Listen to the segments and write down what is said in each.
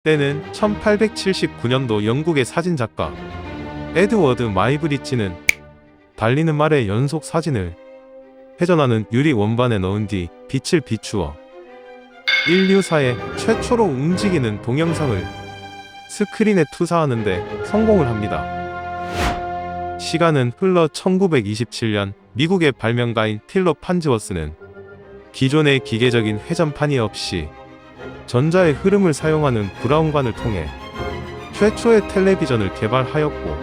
때는 1879년도 영국의 사진작가 에드워드 마이브리치는 달리는 말의 연속 사진을 회전하는 유리 원반에 넣은 뒤 빛을 비추어 인류사의 최초로 움직이는 동영상을 스크린에 투사하는데 성공을 합니다. 시간은 흘러 1927년 미국의 발명가인 틸러 판즈워스는 기존의 기계적인 회전판이 없이 전자의 흐름을 사용하는 브라운관을 통해 최초의 텔레비전을 개발하였고,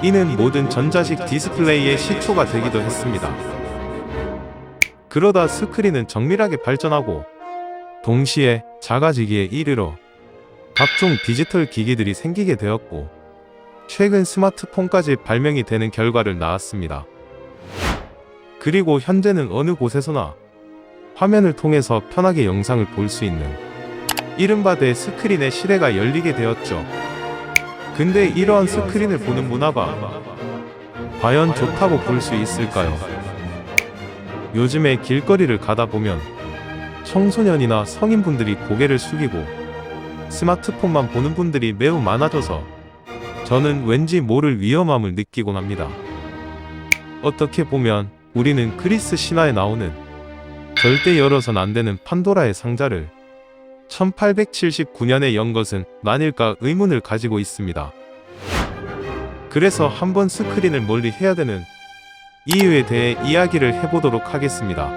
이는 모든 전자식 디스플레이의 시초가 되기도 했습니다. 그러다 스크린은 정밀하게 발전하고 동시에 작아지기에 이르러 각종 디지털 기기들이 생기게 되었고, 최근 스마트폰까지 발명이 되는 결과를 낳았습니다. 그리고 현재는 어느 곳에서나 화면을 통해서 편하게 영상을 볼 수 있는 이른바 대스크린의 시대가 열리게 되었죠. 근데 이러한 스크린을 보는 문화가 과연 좋다고 볼 수 있을까요? 요즘에 길거리를 가다 보면 청소년이나 성인분들이 고개를 숙이고 스마트폰만 보는 분들이 매우 많아져서 저는 왠지 모를 위험함을 느끼곤 합니다. 어떻게 보면 우리는 그리스 신화에 나오는 절대 열어선 안 되는 판도라의 상자를 1879년에 연 것은 아닐까 의문을 가지고 있습니다. 그래서 한번 스크린을 멀리 해야 되는 이유에 대해 이야기를 해보도록 하겠습니다.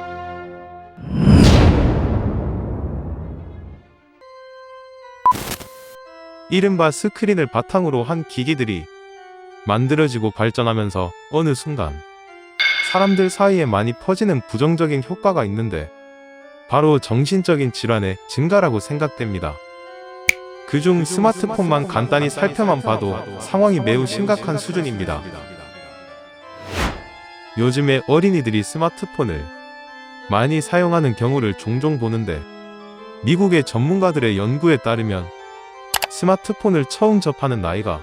이른바 스크린을 바탕으로 한 기기들이 만들어지고 발전하면서 어느 순간 사람들 사이에 많이 퍼지는 부정적인 효과가 있는데, 바로 정신적인 질환의 증가라고 생각됩니다. 그중 스마트폰만 간단히 살펴만 봐도 상황이 매우 심각한 수준입니다. 요즘에 어린이들이 스마트폰을 많이 사용하는 경우를 종종 보는데, 미국의 전문가들의 연구에 따르면 스마트폰을 처음 접하는 나이가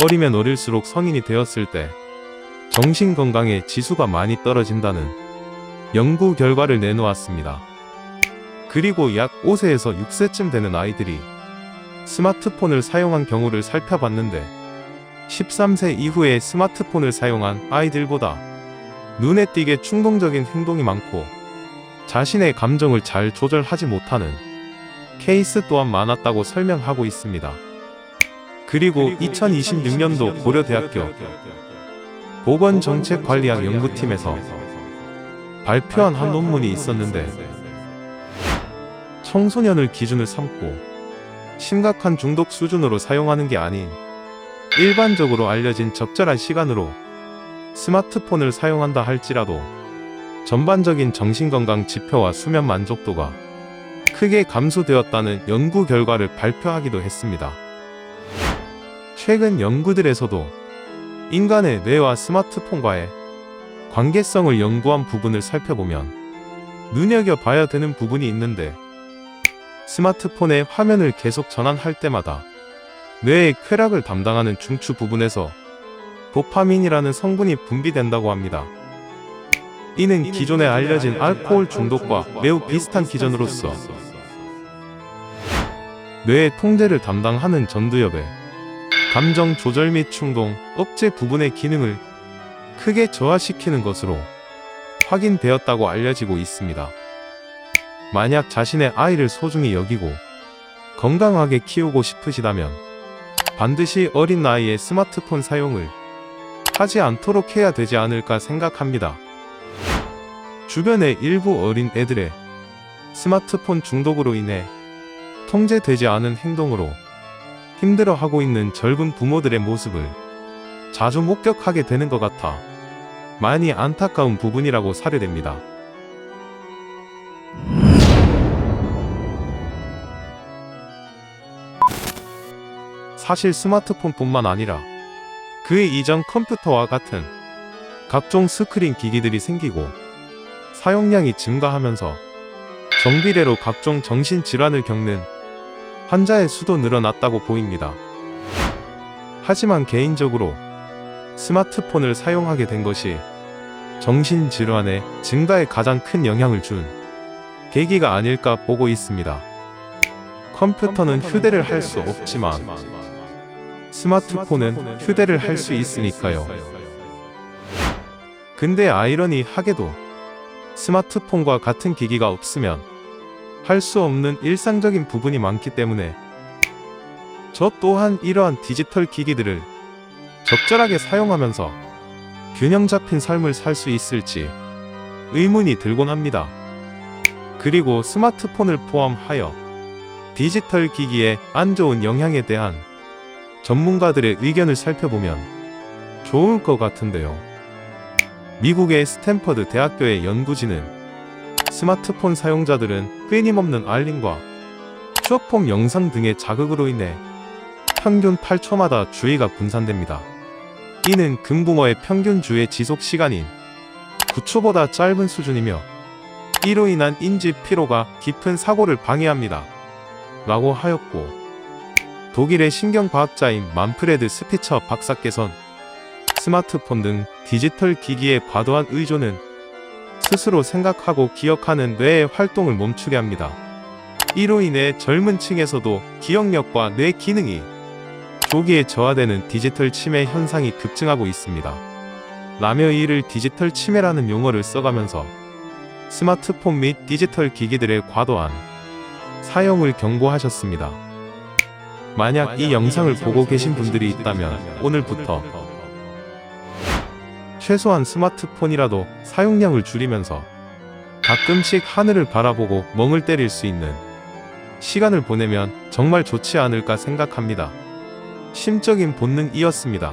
어리면 어릴수록 성인이 되었을 때 정신건강의 지수가 많이 떨어진다는 연구 결과를 내놓았습니다. 그리고 약 5세에서 6세쯤 되는 아이들이 스마트폰을 사용한 경우를 살펴봤는데, 13세 이후에 스마트폰을 사용한 아이들보다 눈에 띄게 충동적인 행동이 많고 자신의 감정을 잘 조절하지 못하는 케이스 또한 많았다고 설명하고 있습니다. 그리고 2026년도 고려대학교 보건정책관리학 연구팀에서 발표한 한 논문이 있었는데, 청소년을 기준을 삼고 심각한 중독 수준으로 사용하는 게 아닌 일반적으로 알려진 적절한 시간으로 스마트폰을 사용한다 할지라도 전반적인 정신건강 지표와 수면 만족도가 크게 감소되었다는 연구 결과를 발표하기도 했습니다. 최근 연구들에서도 인간의 뇌와 스마트폰과의 관계성을 연구한 부분을 살펴보면 눈여겨봐야 되는 부분이 있는데, 스마트폰의 화면을 계속 전환할 때마다 뇌의 쾌락을 담당하는 중추 부분에서 도파민이라는 성분이 분비된다고 합니다. 이는 기존에 알려진 알코올 중독과 매우 비슷한 기전으로서 뇌의 통제를 담당하는 전두엽의 감정 조절 및 충동, 억제 부분의 기능을 크게 저하시키는 것으로 확인되었다고 알려지고 있습니다. 만약 자신의 아이를 소중히 여기고 건강하게 키우고 싶으시다면 반드시 어린 나이에 스마트폰 사용을 하지 않도록 해야 되지 않을까 생각합니다. 주변의 일부 어린 애들의 스마트폰 중독으로 인해 통제되지 않은 행동으로 힘들어하고 있는 젊은 부모들의 모습을 자주 목격하게 되는 것 같아 많이 안타까운 부분이라고 사료됩니다. 사실 스마트폰뿐만 아니라 그 이전 컴퓨터와 같은 각종 스크린 기기들이 생기고 사용량이 증가하면서 정비례로 각종 정신질환을 겪는 환자의 수도 늘어났다고 보입니다. 하지만 개인적으로 스마트폰을 사용하게 된 것이 정신질환의 증가에 가장 큰 영향을 준 계기가 아닐까 보고 있습니다. 컴퓨터는 휴대를 할 수 없지만 스마트폰은 휴대를 할 수 있으니까요. 근데 아이러니하게도 스마트폰과 같은 기기가 없으면 할 수 없는 일상적인 부분이 많기 때문에 저 또한 이러한 디지털 기기들을 적절하게 사용하면서 균형 잡힌 삶을 살 수 있을지 의문이 들곤 합니다. 그리고 스마트폰을 포함하여 디지털 기기의 안 좋은 영향에 대한 전문가들의 의견을 살펴보면 좋을 것 같은데요. 미국의 스탠퍼드 대학교의 연구진은 스마트폰 사용자들은 끊임없는 알림과 쇼폼 영상 등의 자극으로 인해 평균 8초마다 주의가 분산됩니다. 이는 금붕어의 평균 주의 지속 시간인 9초보다 짧은 수준이며 이로 인한 인지 피로가 깊은 사고를 방해합니다. 라고 하였고, 독일의 신경과학자인 만프레드 스피처 박사께선 스마트폰 등 디지털 기기의 과도한 의존은 스스로 생각하고 기억하는 뇌의 활동을 멈추게 합니다. 이로 인해 젊은 층에서도 기억력과 뇌 기능이 조기에 저하되는 디지털 치매 현상이 급증하고 있습니다. 라며 이를 디지털 치매라는 용어를 써가면서 스마트폰 및 디지털 기기들의 과도한 사용을 경고하셨습니다. 만약 이 영상을 보고 계신 분들이 있다면 오늘부터 최소한 스마트폰이라도 사용량을 줄이면서 가끔씩 하늘을 바라보고 멍을 때릴 수 있는 시간을 보내면 정말 좋지 않을까 생각합니다. 심적인 본능이었습니다.